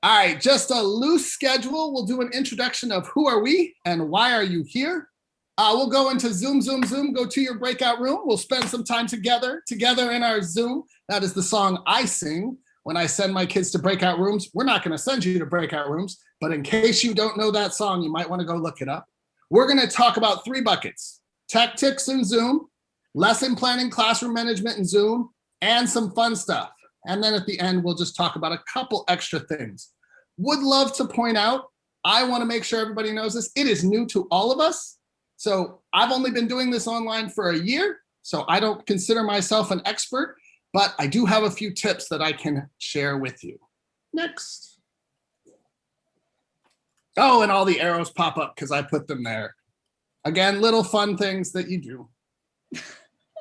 All right, just a loose schedule. We'll do an introduction of who are we and why are you here. We'll go into Zoom, go to your breakout room. We'll spend some time together in our Zoom. That is the song I sing when I send my kids to breakout rooms. We're not gonna send you to breakout rooms, but in case you don't know that song, you might wanna go look it up. We're gonna talk about 3 buckets: tech tips in Zoom, lesson planning, classroom management in Zoom, and some fun stuff. And then at the end, we'll just talk about a couple extra things. Would love to point out, I wanna make sure everybody knows this, it is new to all of us. So I've only been doing this online for a year, so I don't consider myself an expert, but I do have a few tips that I can share with you. Next. Oh, and all the arrows pop up because I put them there. Again, little fun things that you do.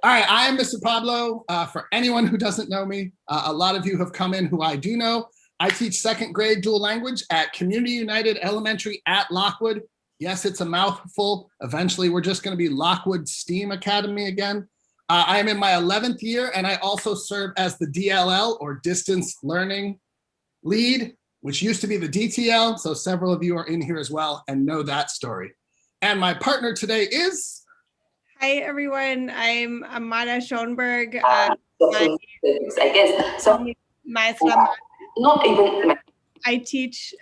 All right, I am Mr. Pablo. For anyone who doesn't know me, a lot of you have come in who I do know. I teach 2nd grade dual language at Community United Elementary at Lockwood. Yes, it's a mouthful. Eventually, we're just gonna be Lockwood STEAM Academy again. I am in my 11th year, and I also serve as the DLL, or Distance Learning Lead, which used to be the DTL, so several of you are in here as well and know that story. And my partner today is... Hi, everyone. I'm Amara Schoenberg. I teach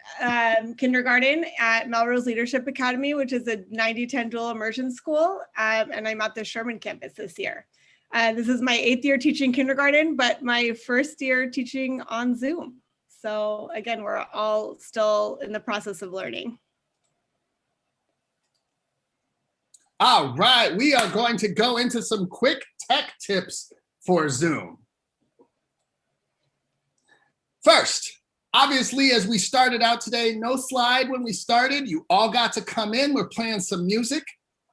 kindergarten at Melrose Leadership Academy, which is a 90-10 dual immersion school, and I'm at the Sherman campus this year. This is my 8th year teaching kindergarten, but my 1st year teaching on Zoom. So again, we're all still in the process of learning. All right, we are going to go into some quick tech tips for Zoom. First, obviously, as we started out today, no slide when we started. You all got to come in. We're playing some music.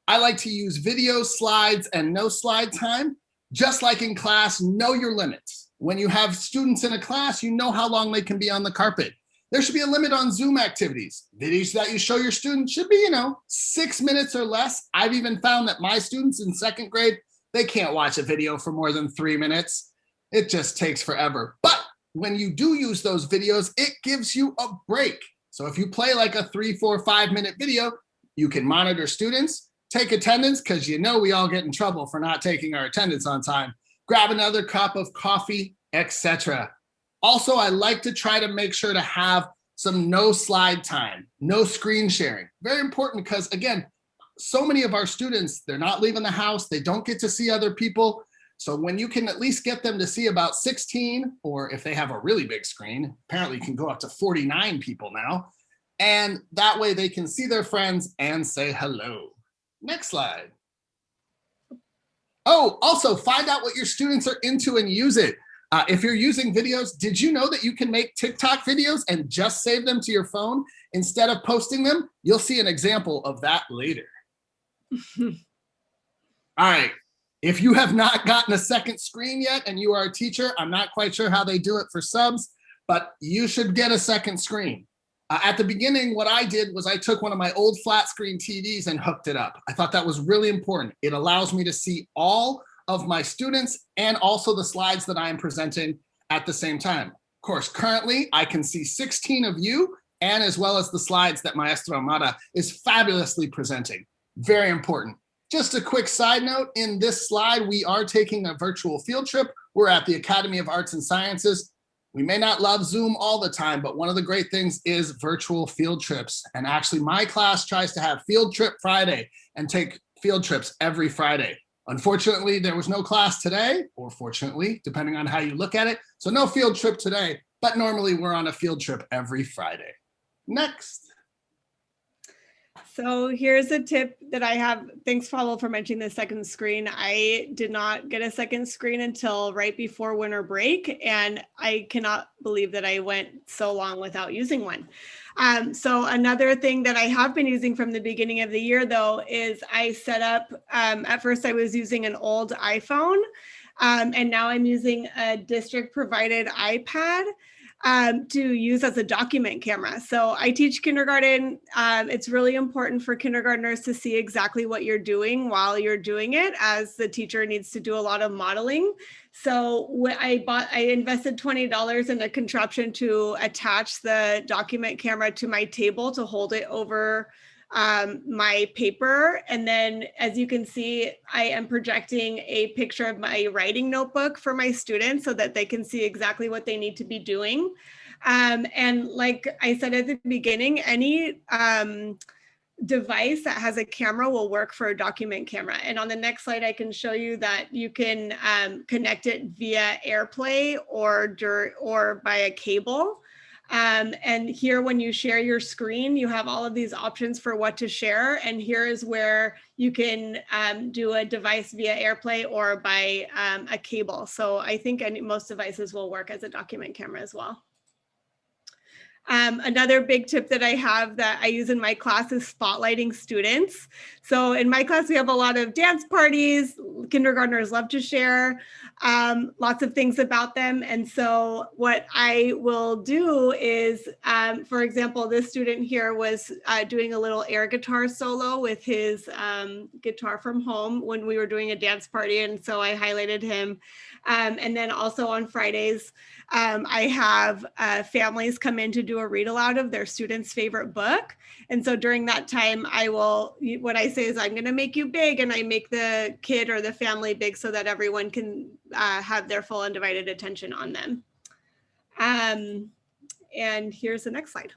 I like to use video, slides, and no slide time. Just like in class, know your limits. When you have students in a class, you know how long they can be on the carpet. There should be a limit on Zoom activities. Videos that you show your students should be, 6 minutes or less. I've even found that my students in 2nd grade, they can't watch a video for more than 3 minutes. It just takes forever. But when you do use those videos, it gives you a break. So if you play like a 3, 4, 5 minute video, you can monitor students, take attendance, because we all get in trouble for not taking our attendance on time, grab another cup of coffee, etc. Also, I like to try to make sure to have some no slide time, no screen sharing. Very important because, again, so many of our students, they're not leaving the house, they don't get to see other people. So when you can at least get them to see about 16, or if they have a really big screen, apparently you can go up to 49 people now, and that way they can see their friends and say hello. Next slide. Oh, also find out what your students are into and use it. If you're using videos, did you know that you can make TikTok videos and just save them to your phone instead of posting them? You'll see an example of that later. All right, if you have not gotten a second screen yet and you are a teacher, I'm not quite sure how they do it for subs, but you should get a second screen. At the beginning, what I did was I took one of my old flat screen TVs and hooked it up. I thought that was really important. It allows me to see all of my students and also the slides that I am presenting at the same time. Of course, currently I can see 16 of you, and as well as the slides that Maestra Amara is fabulously presenting. Very important. Just a quick side note, in this slide, we are taking a virtual field trip. We're at the Academy of Arts and Sciences. We may not love Zoom all the time, but one of the great things is virtual field trips. And actually my class tries to have Field Trip Friday and take field trips every Friday. Unfortunately, there was no class today, or fortunately, depending on how you look at it. So no field trip today, but normally we're on a field trip every Friday. Next. So here's a tip that I have. Thanks, Pablo, for mentioning the second screen. I did not get a second screen until right before winter break, and I cannot believe that I went so long without using one. So another thing that I have been using from the beginning of the year, though, is I set up, at first I was using an old iPhone, and now I'm using a district provided iPad. to use as a document camera. So I teach kindergarten. It's really important for kindergartners to see exactly what you're doing while you're doing it, as the teacher needs to do a lot of modeling. So I invested $20 in a contraption to attach the document camera to my table to hold it over my paper. And then, as you can see, I am projecting a picture of my writing notebook for my students so that they can see exactly what they need to be doing. And like I said at the beginning, any device that has a camera will work for a document camera. And on the next slide, I can show you that you can connect it via AirPlay or by a cable. And here, when you share your screen, you have all of these options for what to share. And here is where you can do a device via AirPlay or by a cable. So I think most devices will work as a document camera as well. Another big tip that I have that I use in my class is spotlighting students. So in my class, we have a lot of dance parties. Kindergartners love to share lots of things about them. And so what I will do is, for example, this student here was doing a little air guitar solo with his guitar from home when we were doing a dance party. And so I highlighted him. And then also on Fridays, I have families come in to do a read aloud of their student's favorite book. And so during that time, what I say is, I'm going to make you big, and I make the kid or the family big so that everyone can have their full undivided attention on them. And here's the next slide.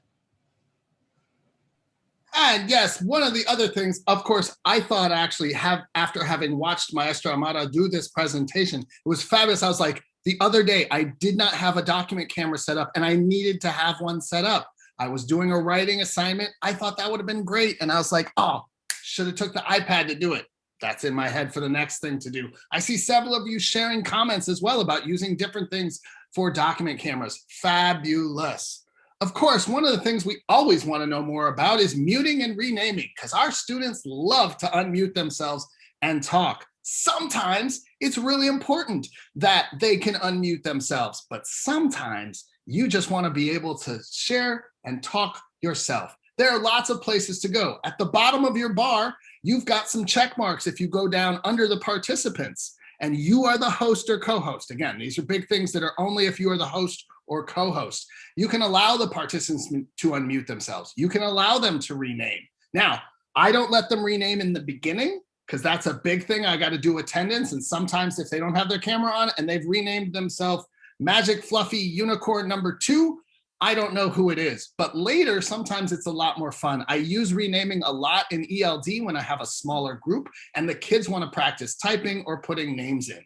And yes, one of the other things, of course, I thought actually after having watched Maestra Amara do this presentation, it was fabulous. I was like, the other day, I did not have a document camera set up, and I needed to have one set up. I was doing a writing assignment. I thought that would have been great. And I was like, oh, should have took the iPad to do it. That's in my head for the next thing to do. I see several of you sharing comments as well about using different things for document cameras. Fabulous. Of course, one of the things we always want to know more about is muting and renaming, because our students love to unmute themselves and talk. Sometimes it's really important that they can unmute themselves, but sometimes you just want to be able to share and talk yourself. There are lots of places to go. At the bottom of your bar, you've got some check marks if you go down under the participants, and you are the host or co-host. Again, these are big things that are only if you are the host or co-host. You can allow the participants to unmute themselves. You can allow them to rename. Now, I don't let them rename in the beginning, because that's a big thing. I got to do attendance. And sometimes if they don't have their camera on and they've renamed themselves Magic Fluffy Unicorn number 2, I don't know who it is. But later, sometimes it's a lot more fun. I use renaming a lot in ELD when I have a smaller group and the kids want to practice typing or putting names in.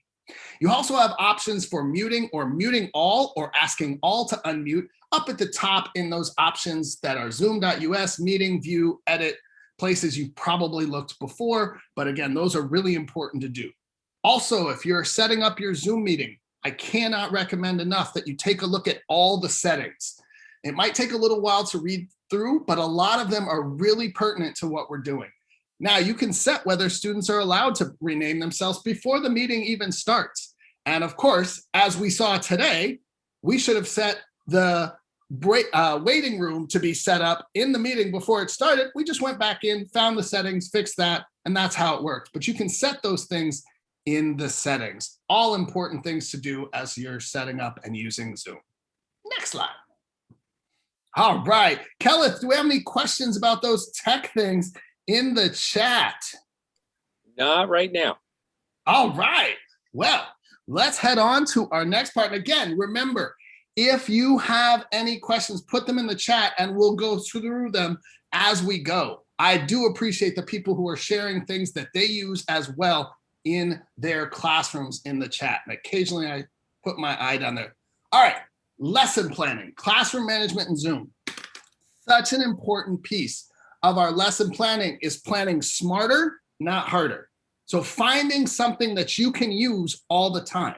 You also have options for muting or muting all or asking all to unmute up at the top in those options that are zoom.us, meeting, view, edit, places you've probably looked before. But again, those are really important to do. Also, if you're setting up your Zoom meeting, I cannot recommend enough that you take a look at all the settings. It might take a little while to read through, but a lot of them are really pertinent to what we're doing. Now, you can set whether students are allowed to rename themselves before the meeting even starts. And of course, as we saw today, we should have set the waiting room to be set up in the meeting before it started. We just went back in, found the settings, fixed that, and that's how it works. But you can set those things in the settings. All important things to do as you're setting up and using Zoom. Next slide. All right, Kelleth, do we have any questions about those tech things in the chat? Not right now. All right, well, let's head on to our next part. And again, remember, if you have any questions, put them in the chat and we'll go through them as we go. I do appreciate the people who are sharing things that they use as well in their classrooms in the chat. And occasionally I put my eye down there. All right, lesson planning, classroom management, and Zoom. Such an important piece of our lesson planning is planning smarter, not harder. So finding something that you can use all the time.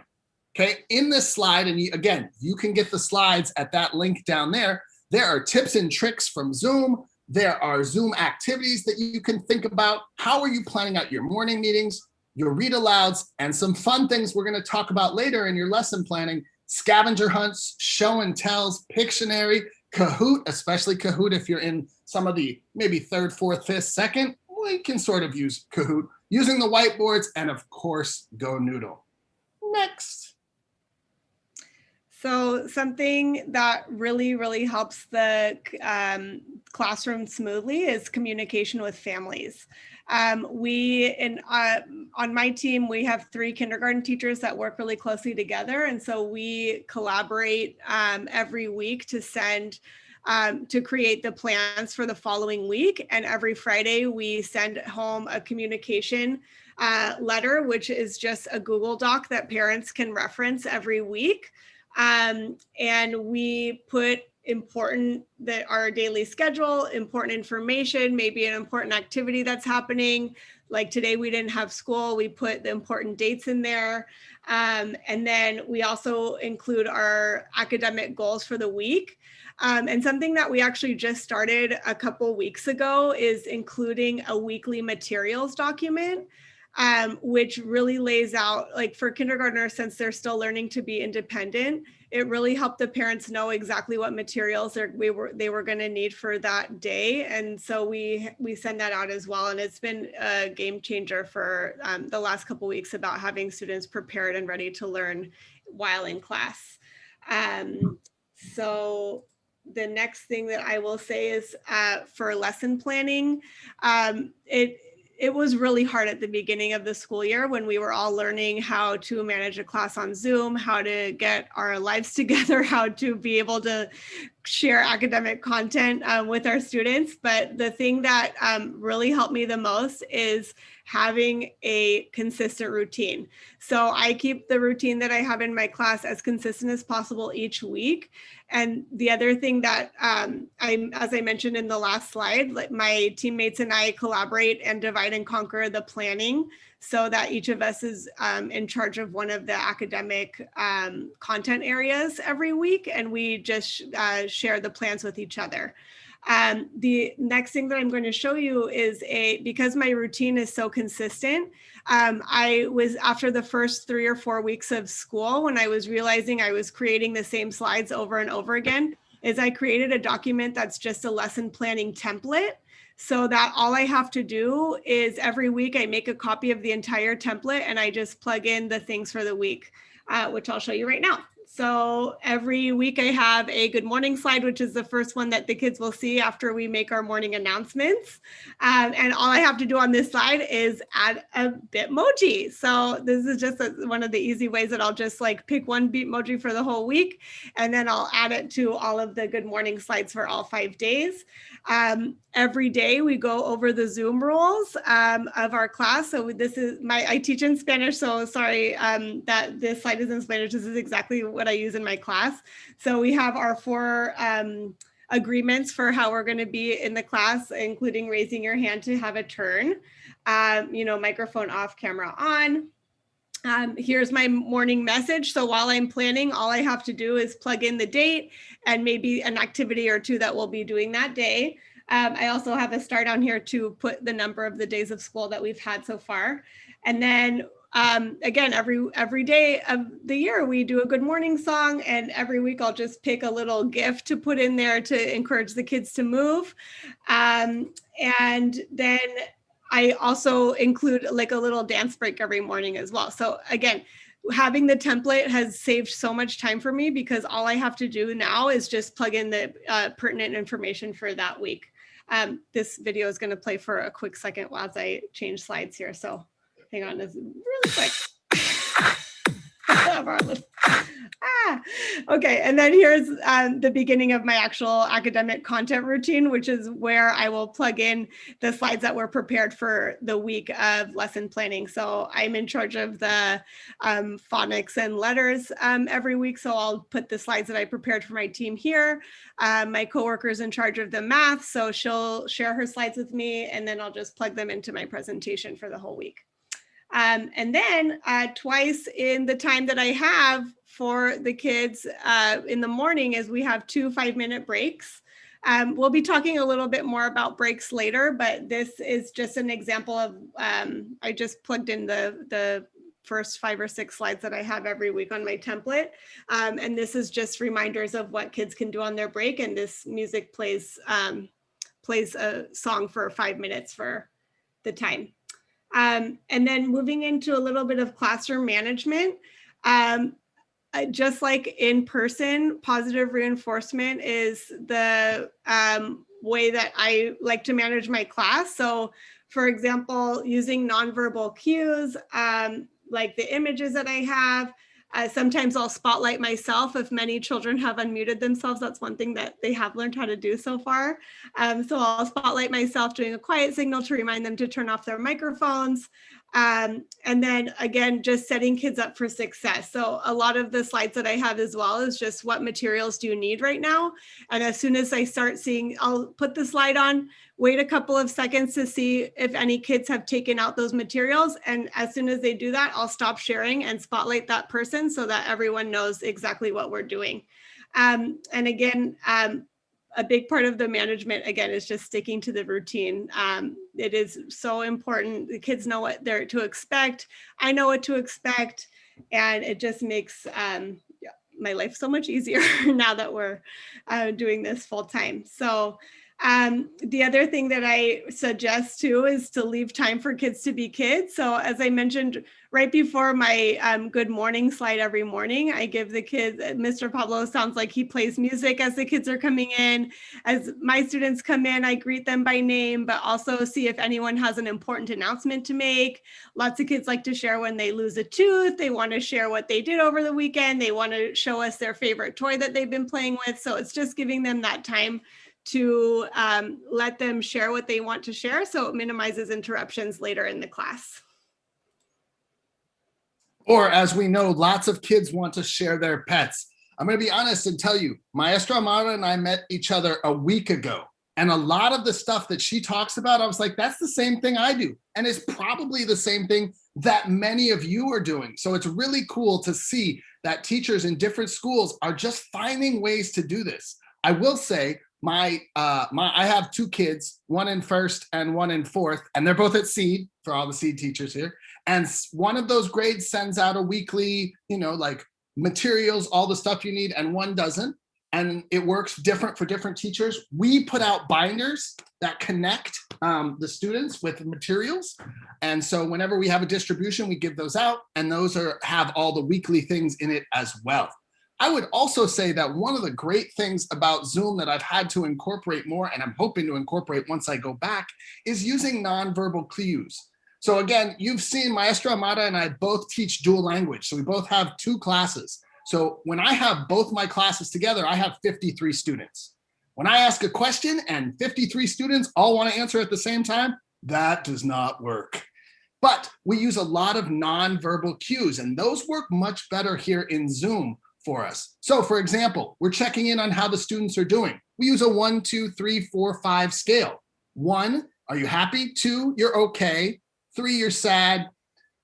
Okay, in this slide, and again, you can get the slides at that link down there. There are tips and tricks from Zoom. There are Zoom activities that you can think about. How are you planning out your morning meetings, your read alouds, and some fun things we're going to talk about later in your lesson planning scavenger hunts, show and tells, Pictionary, Kahoot, especially Kahoot if you're in some of the maybe third, fourth, fifth, second, we can sort of use Kahoot, using the whiteboards, and of course, Go Noodle. Next. So something that really, really helps the classroom smoothly is communication with families. On my team, we have 3 kindergarten teachers that work really closely together. And so we collaborate every week to to create the plans for the following week. And every Friday, we send home a communication letter, which is just a Google Doc that parents can reference every week. And we put our daily schedule, important information, maybe an important activity that's happening. Like today we didn't have school, we put the important dates in there. And then we also include our academic goals for the week. And something that we actually just started a couple weeks ago is including a weekly materials document. Which really lays out, like for kindergartners, since they're still learning to be independent, it really helped the parents know exactly what materials they were going to need for that day. And so we send that out as well. And it's been a game changer for the last couple of weeks about having students prepared and ready to learn while in class. So the next thing that I will say is for lesson planning, it was really hard at the beginning of the school year when we were all learning how to manage a class on Zoom, how to get our lives together, how to be able to share academic content with our students. But the thing that really helped me the most is having a consistent routine. So I keep the routine that I have in my class as consistent as possible each week. And the other thing that as I mentioned in the last slide, like my teammates and I collaborate and divide and conquer the planning so that each of us is in charge of one of the academic content areas every week. And we just share the plans with each other. The next thing that I'm going to show you is because my routine is so consistent, I was after the first 3 or 4 weeks of school, when I was realizing I was creating the same slides over and over again, is I created a document that's just a lesson planning template. So that all I have to do is every week I make a copy of the entire template and I just plug in the things for the week, which I'll show you right now. So every week I have a good morning slide, which is the first one that the kids will see after we make our morning announcements. And all I have to do on this slide is add a Bitmoji. So this is just one of the easy ways that I'll just like pick one Bitmoji for the whole week. And then I'll add it to all of the good morning slides for all 5 days. Every day we go over the Zoom rules of our class. So I teach in Spanish, so sorry that this slide is in Spanish. This is exactly what I use in my class. So we have our 4 agreements for how we're going to be in the class, including raising your hand to have a turn, microphone off, camera on. Here's my morning message. So while I'm planning, all I have to do is plug in the date and maybe an activity or 2 that we'll be doing that day. I also have a star down here to put the number of the days of school that we've had so far. And then again, every day of the year, we do a good morning song, and every week I'll just pick a little gift to put in there to encourage the kids to move. And then I also include like a little dance break every morning as well. So again, having the template has saved so much time for me because all I have to do now is just plug in the pertinent information for that week. This video is going to play for a quick second as I change slides here. So hang on, this is really quick. Okay, and then here's the beginning of my actual academic content routine, which is where I will plug in the slides that were prepared for the week of lesson planning. So I'm in charge of the phonics and letters every week. So I'll put the slides that I prepared for my team here. My coworker's in charge of the math, so she'll share her slides with me, and then I'll just plug them into my presentation for the whole week. And then twice in the time that I have for the kids in the morning is we have 2 5-minute breaks. We'll be talking a little bit more about breaks later, but this is just an example of, I just plugged in the first 5 or 6 slides that I have every week on my template. And this is just reminders of what kids can do on their break. And this music plays a song for 5 minutes for the time. And then moving into a little bit of classroom management. Just like in person, positive reinforcement is the way that I like to manage my class. So for example, using nonverbal cues, like the images that I have, sometimes I'll spotlight myself if many children have unmuted themselves. That's one thing that they have learned how to do so far. So I'll spotlight myself doing a quiet signal to remind them to turn off their microphones. And then again, just setting kids up for success. So a lot of the slides that I have as well is just what materials do you need right now? And as soon as I start seeing, I'll put the slide on, wait a couple of seconds to see if any kids have taken out those materials. And as soon as they do that, I'll stop sharing and spotlight that person so that everyone knows exactly what we're doing. And again, a big part of the management, again, is just sticking to the routine. It is so important. The kids know what they're to expect. I know what to expect. And it just makes my life so much easier now that we're doing this full time. So the other thing that I suggest too is to leave time for kids to be kids. So as I mentioned right before my good morning slide every morning, I give the kids, Mr. Pablo sounds like he plays music as the kids are coming in. As my students come in, I greet them by name, but also see if anyone has an important announcement to make. Lots of kids like to share when they lose a tooth. They want to share what they did over the weekend. They want to show us their favorite toy that they've been playing with. So it's just giving them that time to let them share what they want to share, so it minimizes interruptions later in the class. Or as we know, lots of kids want to share their pets. I'm going to be honest and tell you, Maestra Amara and I met each other a week ago. And a lot of the stuff that she talks about, I was like, that's the same thing I do. And it's probably the same thing that many of you are doing. So it's really cool to see that teachers in different schools are just finding ways to do this. I will say, I have 2 kids, one in first and one in fourth, and they're both at Seed for all the Seed teachers here. And one of those grades sends out a weekly, like materials, all the stuff you need, and one doesn't. And it works different for different teachers. We put out binders that connect the students with materials. And so whenever we have a distribution, we give those out, and those have all the weekly things in it as well. I would also say that one of the great things about Zoom that I've had to incorporate more, and I'm hoping to incorporate once I go back, is using nonverbal cues. So again, you've seen Maestra Amara and I both teach dual language. So we both have 2 classes. So when I have both my classes together, I have 53 students. When I ask a question and 53 students all want to answer at the same time, that does not work. But we use a lot of nonverbal cues, and those work much better here in Zoom for us. So for example, we're checking in on how the students are doing. We use a 1, 2, 3, 4, 5 scale. 1, are you happy? 2, you're okay. 3, you're sad.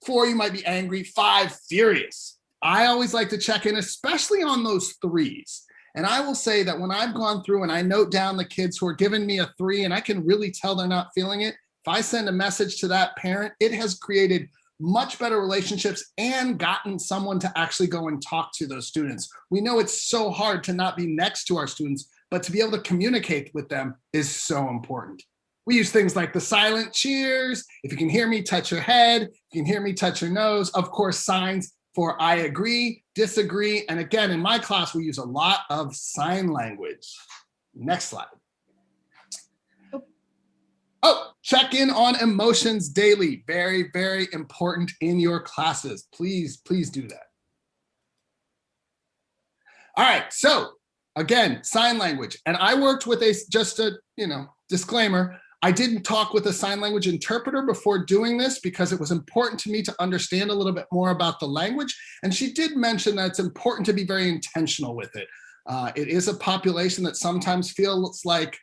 4, you might be angry. 5, furious. I always like to check in, especially on those 3s. And I will say that when I've gone through and I note down the kids who are giving me a 3 and I can really tell they're not feeling it, if I send a message to that parent, it has created much better relationships and gotten someone to actually go and talk to those students. We know it's so hard to not be next to our students, but to be able to communicate with them is so important. We use things like the silent cheers. If you can hear me, touch your head. If you can hear me, touch your nose. Of course, signs for I agree, disagree. And again, in my class, we use a lot of sign language. Next slide. Oh, check in on emotions daily. Very, very important in your classes. Please, please do that. All right, so again, sign language. And I worked with just a, disclaimer, I didn't talk with a sign language interpreter before doing this because it was important to me to understand a little bit more about the language. And she did mention that it's important to be very intentional with it. It is a population that sometimes feels like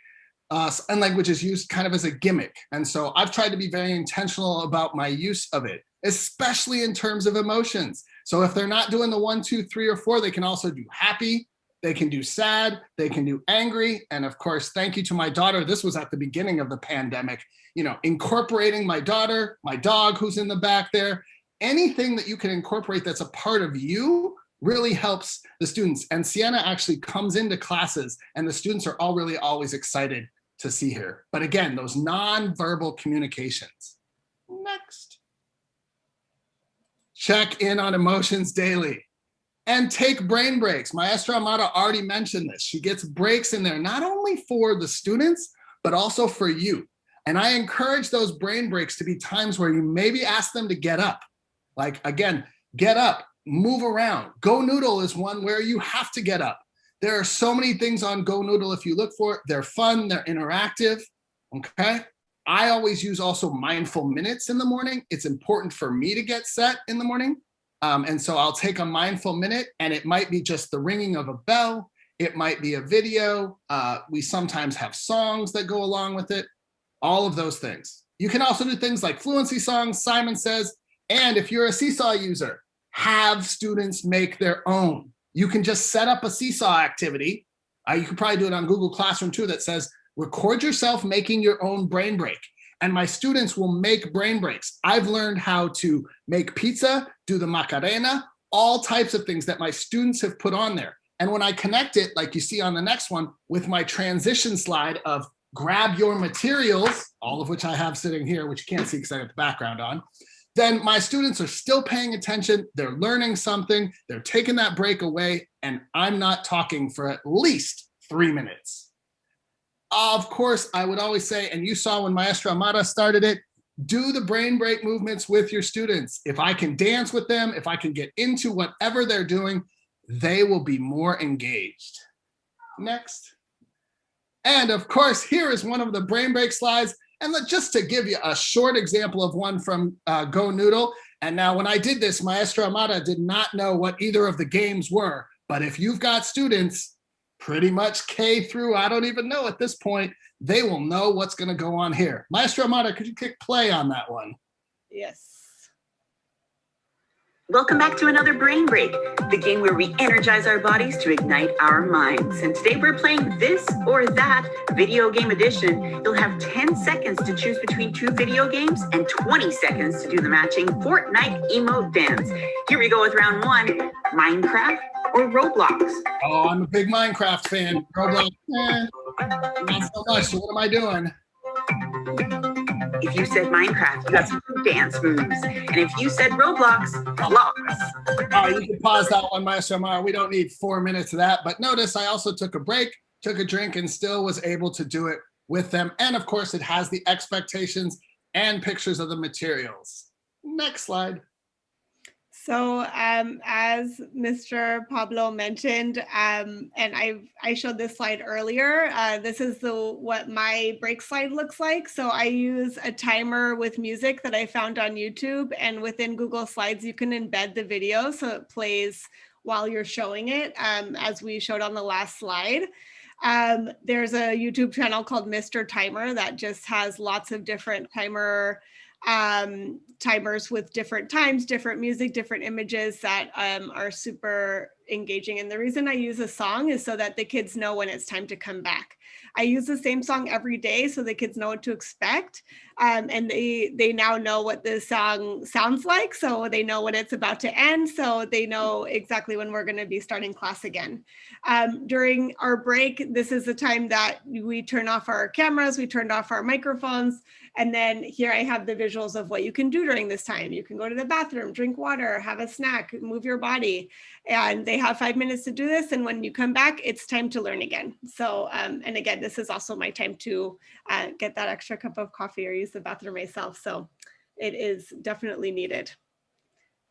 sign language is used kind of as a gimmick. And so I've tried to be very intentional about my use of it, especially in terms of emotions. So if they're not doing the 1, 2, 3, or 4, they can also do happy, they can do sad, they can do angry. And of course, thank you to my daughter. This was at the beginning of the pandemic, incorporating my daughter, my dog who's in the back there, anything that you can incorporate that's a part of you really helps the students. And Sienna actually comes into classes and the students are all really always excited to see her. But again, those non-verbal communications. Next. Check in on emotions daily and take brain breaks. Maestra Amata already mentioned this. She gets breaks in there, not only for the students, but also for you. And I encourage those brain breaks to be times where you maybe ask them to get up. Like, again, get up, move around. Go Noodle is one where you have to get up. There are so many things on Go Noodle if you look for it. They're fun, they're interactive, okay? I always use also mindful minutes in the morning. It's important for me to get set in the morning. And so I'll take a mindful minute and it might be just the ringing of a bell. It might be a video. We sometimes have songs that go along with it. All of those things. You can also do things like fluency songs, Simon says, and if you're a Seesaw user, have students make their own. You can just set up a Seesaw activity. You could probably do it on Google Classroom too that says, record yourself making your own brain break. And my students will make brain breaks. I've learned how to make pizza, do the Macarena, all types of things that my students have put on there. And when I connect it, like you see on the next one, with my transition slide of grab your materials, all of which I have sitting here, which you can't see because I got the background on, then my students are still paying attention, they're learning something, they're taking that break away, and I'm not talking for at least 3 minutes. Of course, I would always say, and you saw when Maestra Amata started it, do the brain break movements with your students. If I can dance with them, if I can get into whatever they're doing, they will be more engaged. Next. And of course, here is one of the brain break slides. And just to give you a short example of one from Go Noodle. And now when I did this, Maestra Amata did not know what either of the games were. But if you've got students pretty much K through, I don't even know at this point, they will know what's going to go on here. Maestra Amata, could you click play on that one? Yes. Welcome back to another Brain Break, the game where we energize our bodies to ignite our minds. And today we're playing This or That Video Game Edition. You'll have 10 seconds to choose between 2 video games and 20 seconds to do the matching Fortnite emote dance. Here we go with round 1, Minecraft or Roblox? Oh, I'm a big Minecraft fan. Roblox, not so much. So what am I doing? If you said Minecraft, you have some dance moves. And if you said Roblox, blocks. All right, you can pause that one, Maestro Amara. We don't need 4 minutes of that. But notice I also took a break, took a drink, and still was able to do it with them. And of course, it has the expectations and pictures of the materials. Next slide. So as Mr. Pablo mentioned, and I showed this slide earlier, this is what my break slide looks like. So I use a timer with music that I found on YouTube, and within Google Slides, you can embed the video so it plays while you're showing it, as we showed on the last slide. There's a YouTube channel called Mr. Timer that just has lots of different timers with different times, different music, different images that are super engaging. And the reason I use a song is so that the kids know when it's time to come back. I use the same song every day so the kids know what to expect. And they now know what the song sounds like. So they know when it's about to end. So they know exactly when we're going to be starting class again. During our break, this is the time that we turn off our cameras, we turned off our microphones. And then here I have the visuals of what you can do during this time. You can go to the bathroom, drink water, have a snack, move your body. And they have 5 minutes to do this. And when you come back, it's time to learn again. So, and again, this is also my time to get that extra cup of coffee or use the bathroom myself. So it is definitely needed.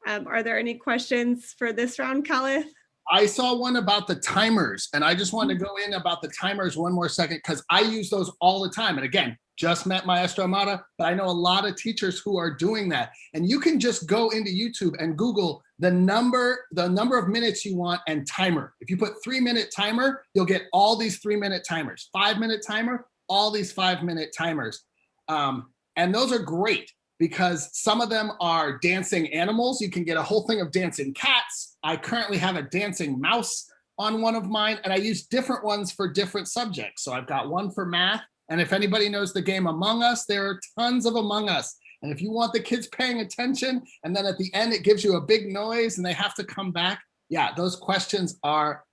Are there any questions for this round, Khalith? I saw one about the timers, and I just wanted to go in about the timers one more second because I use those all the time. And again, just met Maestro Amata, but I know a lot of teachers who are doing that. And you can just go into YouTube and Google the number of minutes you want and timer. If you put 3-minute timer, you'll get all these 3-minute timers. 5-minute timer, all these 5-minute timers. And those are great because some of them are dancing animals. You can get a whole thing of dancing cats. I currently have a dancing mouse on one of mine, and I use different ones for different subjects. So I've got one for math. And if anybody knows the game Among Us, there are tons of Among Us. And if you want the kids paying attention, and then at the end it gives you a big noise and they have to come back, yeah, those questions are,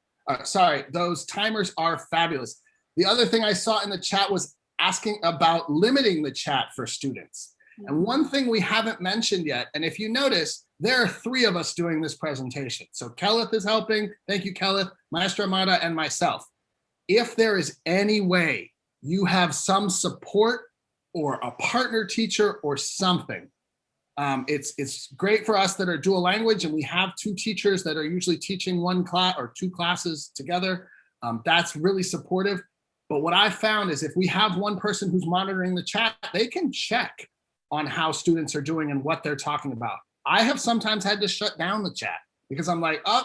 those timers are fabulous. The other thing I saw in the chat was asking about limiting the chat for students. And one thing we haven't mentioned yet, and if you notice, there are 3 of us doing this presentation. So Kelleth is helping. Thank you, Kelleth, Maestra Amada, and myself. If there is any way you have some support or a partner teacher or something, it's great for us that are dual language, and we have 2 teachers that are usually teaching 1 class or 2 classes together. That's really supportive. But what I found is if we have one person who's monitoring the chat, they can check on how students are doing and what they're talking about. I have sometimes had to shut down the chat because I'm like, oh,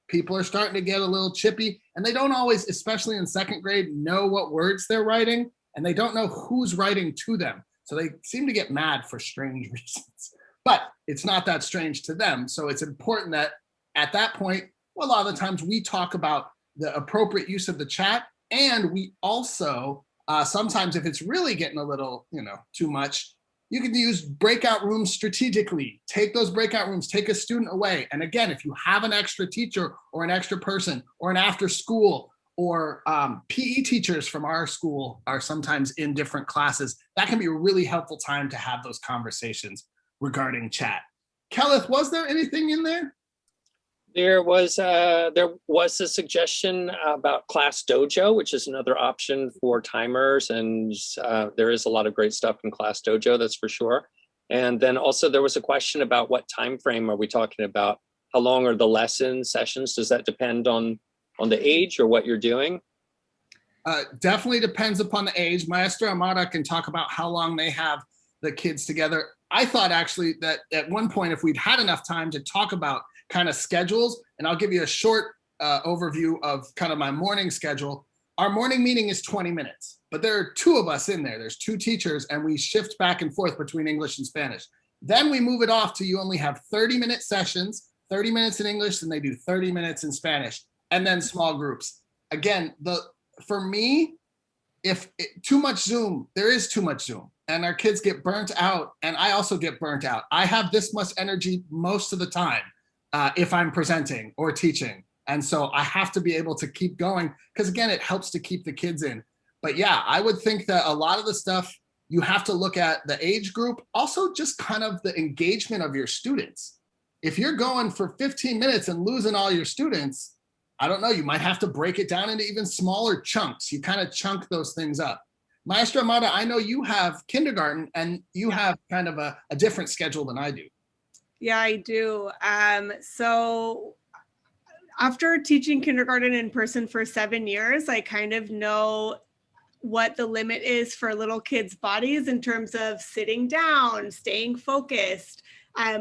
people are starting to get a little chippy, and they don't always, especially in 2nd grade, know what words they're writing, and they don't know who's writing to them. So they seem to get mad for strange reasons, but it's not that strange to them. So it's important that at that point, well, a lot of the times we talk about the appropriate use of the chat, and we also, sometimes if it's really getting a little, too much, you can use breakout rooms strategically. Take those breakout rooms, take a student away. And again, if you have an extra teacher or an extra person or an after school or PE teachers from our school are sometimes in different classes, that can be a really helpful time to have those conversations regarding chat. Kelleth, was there anything in there? There was a suggestion about Class Dojo, which is another option for timers, and there is a lot of great stuff in Class Dojo, that's for sure. And then also there was a question about what time frame are we talking about? How long are the lesson sessions? Does that depend on the age or what you're doing? Definitely depends upon the age. Maestra Amada can talk about how long they have the kids together. I thought actually that at one point, if we'd had enough time to talk about kind of schedules, and I'll give you a short overview of kind of my morning schedule. Our morning meeting is 20 minutes, but there are 2 of us in there. There's 2 teachers, and we shift back and forth between English and Spanish. Then we move it off to you only have 30-minute sessions, 30 minutes in English, and they do 30 minutes in Spanish, and then small groups. Again, for me, too much Zoom, there is too much Zoom, and our kids get burnt out, and I also get burnt out. I have this much energy most of the time. If I'm presenting or teaching. And so I have to be able to keep going because again, it helps to keep the kids in. But yeah, I would think that a lot of the stuff you have to look at the age group, also just kind of the engagement of your students. If you're going for 15 minutes and losing all your students, I don't know, you might have to break it down into even smaller chunks. You kind of chunk those things up. Maestra Amada, I know you have kindergarten and you have kind of a different schedule than I do. Yeah, I do. So after teaching kindergarten in person for 7 years, I kind of know what the limit is for little kids' bodies in terms of sitting down, staying focused,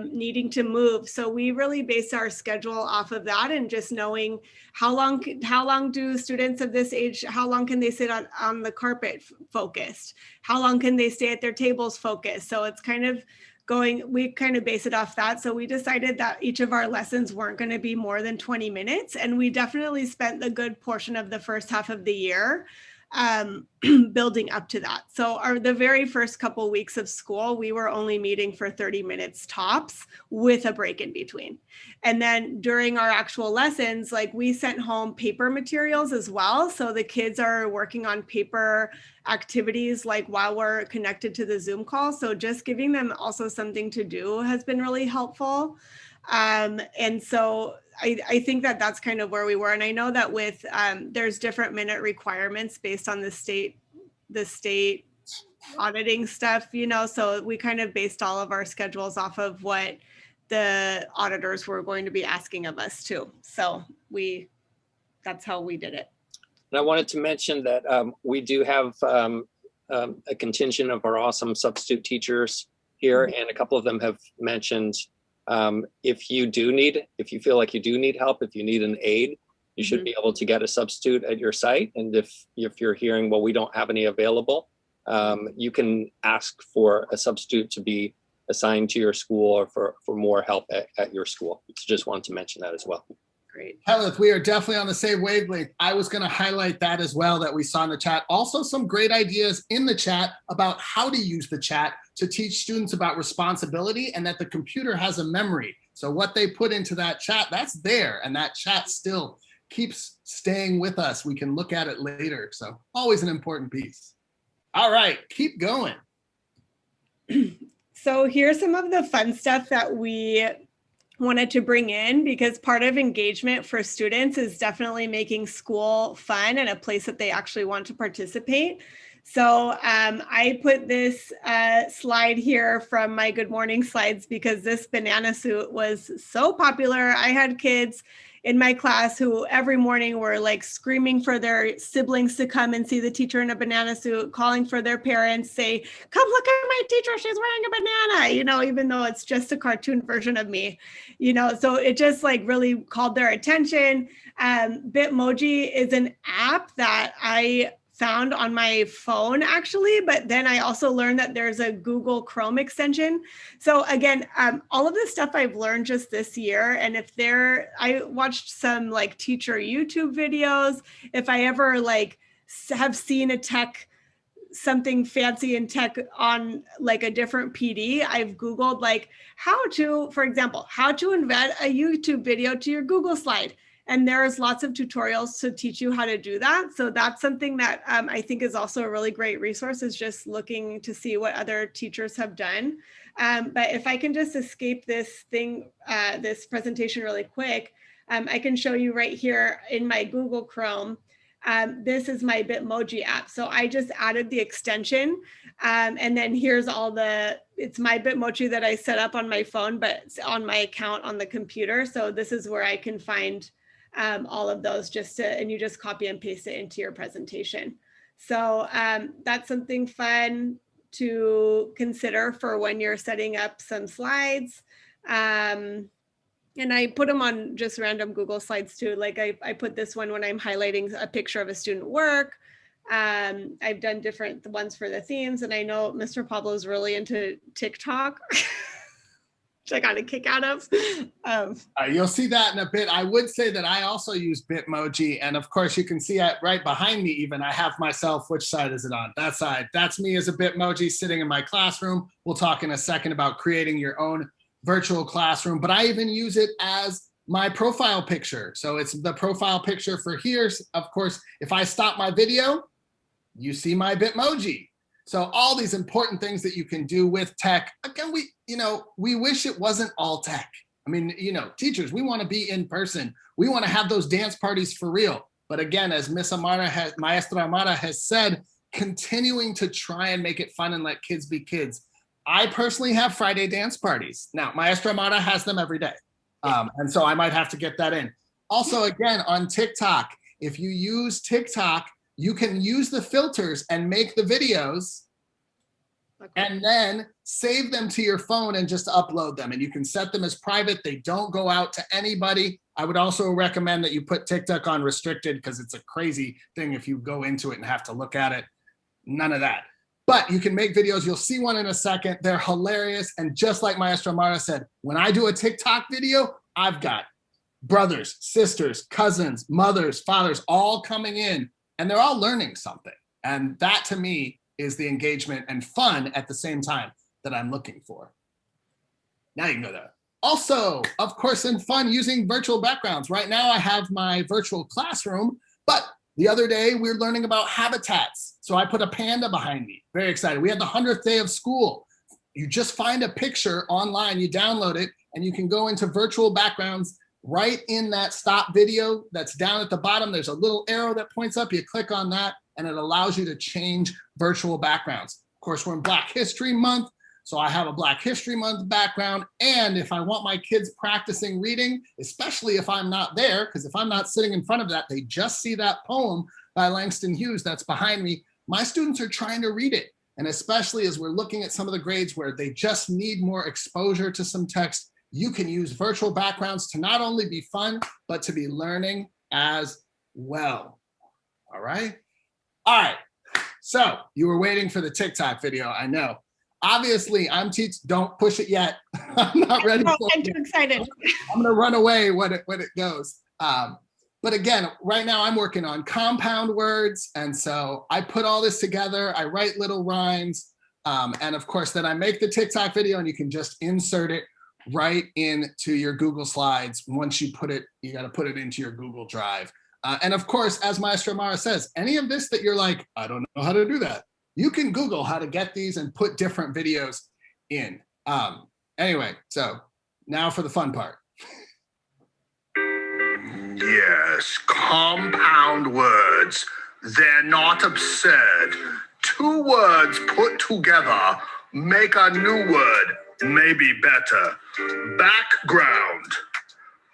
needing to move. So we really base our schedule off of that and just knowing how long do students of this age, how long can they sit on the carpet focused? How long can they stay at their tables focused? So it's kind of we kind of base it off that. So we decided that each of our lessons weren't going to be more than 20 minutes. And we definitely spent the good portion of the first half of the year building up to that. So the very first couple weeks of school, we were only meeting for 30 minutes tops with a break in between. And then during our actual lessons, we sent home paper materials as well. So the kids are working on paper activities while we're connected to the Zoom call. So just giving them also something to do has been really helpful. And so I think that that's kind of where we were. And I know that with there's different minute requirements based on the state auditing stuff, so we kind of based all of our schedules off of what the auditors were going to be asking of us too. So that's how we did it. And I wanted to mention that we do have a contingent of our awesome substitute teachers here, and a couple of them have mentioned if you feel like you do need help, if you need an aid, you should be able to get a substitute at your site. And if you're hearing, well, we don't have any available, you can ask for a substitute to be assigned to your school or for more help at your school. So just wanted to mention that as well. great. Helith, we are definitely on the same wavelength. I was going to highlight that as well that we saw in the chat. Also, some great ideas in the chat about how to use the chat to teach students about responsibility and that the computer has a memory. So what they put into that chat, that's there, and that chat still keeps staying with us. We can look at it later. So always an important piece. All right, keep going. So here's some of the fun stuff that we wanted to bring in, because part of engagement for students is definitely making school fun and a place that they actually want to participate. So I put this slide here from my Good Morning slides because this banana suit was so popular. I had kids in my class who every morning were like screaming for their siblings to come and see the teacher in a banana suit, calling for their parents, say, come look at my teacher, she's wearing a banana, you know, even though it's just a cartoon version of me, you know, so it just like really called their attention. Bitmoji is an app that I found on my phone actually, but then I also learned that there's a Google Chrome extension. So again, all of this stuff I've learned just this year. And I watched some like teacher YouTube videos. If I ever like have seen something fancy in tech on like a different PD, I've Googled like for example, how to embed a YouTube video to your Google slide. And there's lots of tutorials to teach you how to do that. So that's something that I think is also a really great resource, is just looking to see what other teachers have done. But if I can just escape this presentation really quick, I can show you right here in my Google Chrome. This is my Bitmoji app. So I just added the extension. And then here's it's my Bitmoji that I set up on my phone, but it's on my account on the computer. So this is where I can find all of those and you just copy and paste it into your presentation. So that's something fun to consider for when you're setting up some slides. And I put them on just random Google slides too. Like I put this one when I'm highlighting a picture of a student work. I've done different ones for the themes, and I know Mr. Pablo's really into TikTok. Which I got a kick out of. You'll see that in a bit. I would say that I also use Bitmoji. And of course, you can see it right behind me even. I have myself, which side is it on? That side. That's me as a Bitmoji sitting in my classroom. We'll talk in a second about creating your own virtual classroom. But I even use it as my profile picture. So it's the profile picture for here. Of course, if I stop my video, you see my Bitmoji. So all these important things that you can do with tech. Again, we wish it wasn't all tech. I mean, teachers, we want to be in person. We want to have those dance parties for real. But again, as Maestra Amara has said, continuing to try and make it fun and let kids be kids. I personally have Friday dance parties. Now, Maestra Amara has them every day. And so I might have to get that in. Also, again, on TikTok, if you use TikTok, you can use the filters and make the videos and then save them to your phone and just upload them. And you can set them as private. They don't go out to anybody. I would also recommend that you put TikTok on restricted because it's a crazy thing if you go into it and have to look at it. None of that. But you can make videos. You'll see one in a second. They're hilarious. And just like Maestra Mara said, when I do a TikTok video, I've got brothers, sisters, cousins, mothers, fathers, all coming in. And they're all learning something. And that to me is the engagement and fun at the same time that I'm looking for. Now you can go there. Also, of course, in fun, using virtual backgrounds. Right now I have my virtual classroom, but the other day we were learning about habitats. So I put a panda behind me. Very excited. We had the 100th day of school. You just find a picture online, you download it, and you can go into virtual backgrounds. Right in that stop video that's down at the bottom, there's a little arrow that points up. You click on that and it allows you to change virtual backgrounds. Of course, we're in Black History Month, so I have a Black History Month background. And if I want my kids practicing reading, especially if I'm not there, because if I'm not sitting in front of that, they just see that poem by Langston Hughes that's behind me. My students are trying to read it. And especially as we're looking at some of the grades where they just need more exposure to some text, you can use virtual backgrounds to not only be fun, but to be learning as well. All right. All right. So you were waiting for the TikTok video. I know. Obviously, don't push it yet. I'm not ready. I'm too excited. I'm going to run away when it goes. But again, right now I'm working on compound words. And so I put all this together. I write little rhymes. And of course, then I make the TikTok video and you can just insert it right into your Google Slides. Once you put it, you got to put it into your Google Drive. And of course, as Maestro Mara says, any of this that you're like, I don't know how to do that, you can Google how to get these and put different videos in. Anyway, so now for the fun part. Yes, compound words. They're not absurd. Two words put together make a new word, maybe better. Background,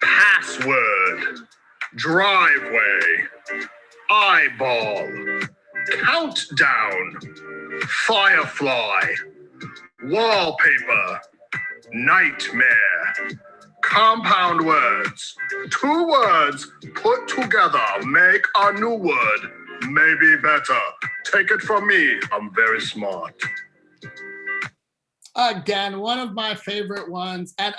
password, driveway, eyeball, countdown, firefly, wallpaper, nightmare. Compound words. Two words put together make a new word, maybe better. Take it from me, I'm very smart. Again, one of my favorite ones. And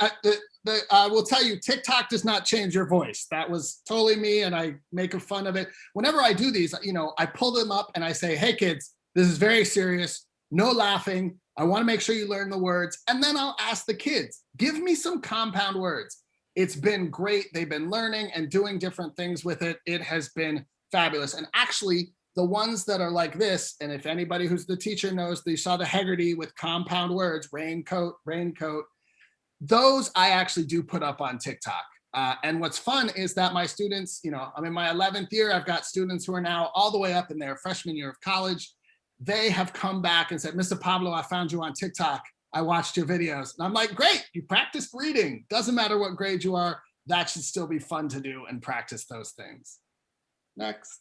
I will tell you, TikTok does not change your voice. That was totally me, and I make fun of it. Whenever I do these, I pull them up and I say, hey kids, this is very serious, no laughing. I want to make sure you learn the words. And then I'll ask the kids, give me some compound words. It's been great. They've been learning and doing different things with it. It has been fabulous. And actually, the ones that are like this, and if anybody who's the teacher knows, they saw the Haggerty with compound words, raincoat, raincoat, those I actually do put up on TikTok. And what's fun is that my students, I'm in my 11th year. I've got students who are now all the way up in their freshman year of college. They have come back and said, Mr. Pablo, I found you on TikTok. I watched your videos. And I'm like, great, you practiced reading. Doesn't matter what grade you are. That should still be fun to do and practice those things. Next.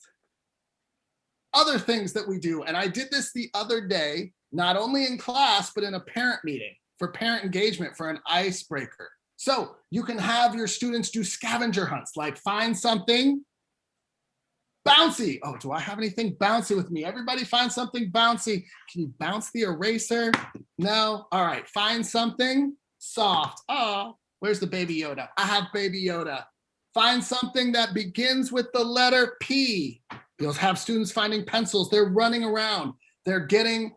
Other things that we do, and I did this the other day, not only in class, but in a parent meeting for parent engagement for an icebreaker. So you can have your students do scavenger hunts, like find something bouncy. Oh, do I have anything bouncy with me? Everybody find something bouncy. Can you bounce the eraser? No? All right, find something soft. Oh, where's the Baby Yoda? I have Baby Yoda. Find something that begins with the letter P. You'll have students finding pencils. They're running around. They're getting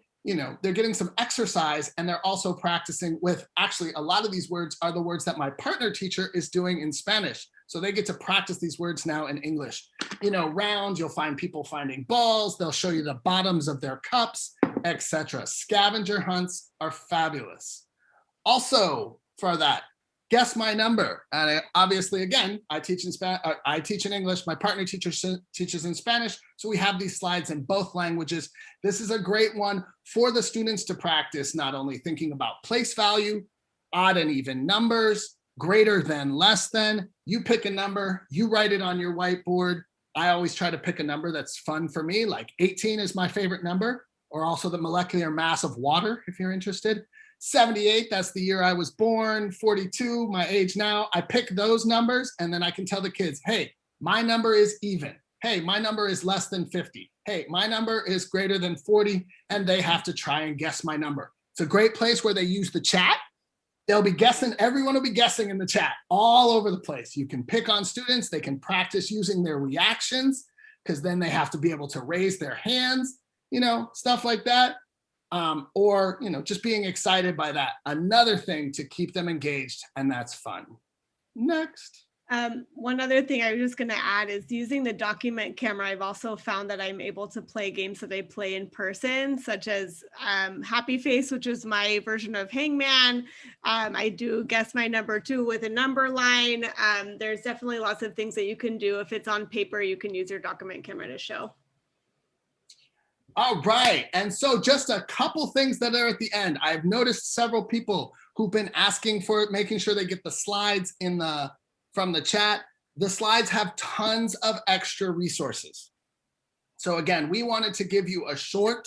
some exercise, and they're also practicing with, actually, a lot of these words are the words that my partner teacher is doing in Spanish. So they get to practice these words now in English. Round, you'll find people finding balls. They'll show you the bottoms of their cups, etc. Scavenger hunts are fabulous. Also, for that, guess my number. And obviously, again, I teach in English. My partner teacher teaches in Spanish. So we have these slides in both languages. This is a great one for the students to practice, not only thinking about place value, odd and even numbers, greater than, less than. You pick a number, you write it on your whiteboard. I always try to pick a number that's fun for me, like 18 is my favorite number, or also the molecular mass of water, if you're interested. 78, that's the year I was born. 42, my age now. I pick those numbers, and then I can tell the kids, hey, my number is even. Hey, my number is less than 50. Hey, my number is greater than 40, and they have to try and guess my number. It's a great place where they use the chat. They'll be guessing, everyone will be guessing in the chat all over the place. You can pick on students, they can practice using their reactions, because then they have to be able to raise their hands, stuff like that. Or just being excited by that. Another thing to keep them engaged, and that's fun. Next. One other thing I was just going to add is using the document camera. I've also found that I'm able to play games that I play in person, such as Happy Face, which is my version of Hangman. I do guess my number too with a number line. There's definitely lots of things that you can do. If it's on paper, you can use your document camera to show. All right, and so just a couple things that are at the end. I've noticed several people who've been asking for it, making sure they get the slides from the chat. The slides have tons of extra resources. So again, we wanted to give you a short,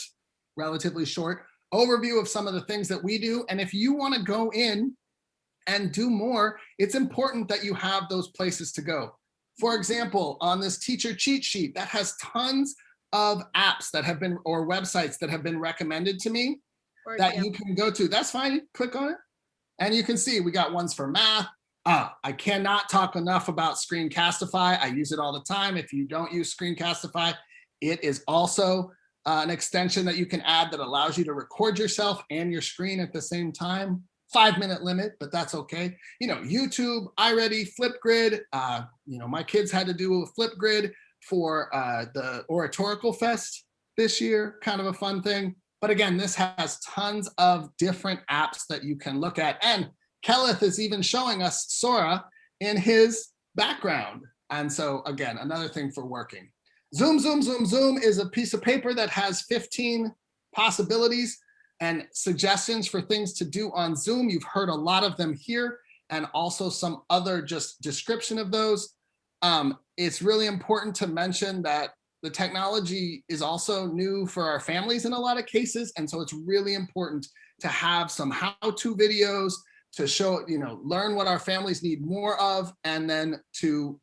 relatively short overview of some of the things that we do. And if you want to go in and do more, it's important that you have those places to go. For example, on this teacher cheat sheet, that has tons of apps that have been, or websites that have been recommended to me that you can go to. That's fine, click on it. And you can see we got ones for math. I cannot talk enough about Screencastify. I use it all the time. If you don't use Screencastify, it is also an extension that you can add that allows you to record yourself and your screen at the same time. 5-minute limit, but that's okay. You know, YouTube, iReady, Flipgrid. You know, my kids had to do a Flipgrid for the Oratorical Fest this year, kind of a fun thing. But again, this has tons of different apps that you can look at. And Kelleth is even showing us Sora in his background. And so again, another thing for working. Zoom, zoom, zoom, zoom is a piece of paper that has 15 possibilities and suggestions for things to do on Zoom. You've heard a lot of them here, and also some other just description of those. It's really important to mention that the technology is also new for our families in a lot of cases. And so it's really important to have some how-to videos to show, you know, learn what our families need more of, and then to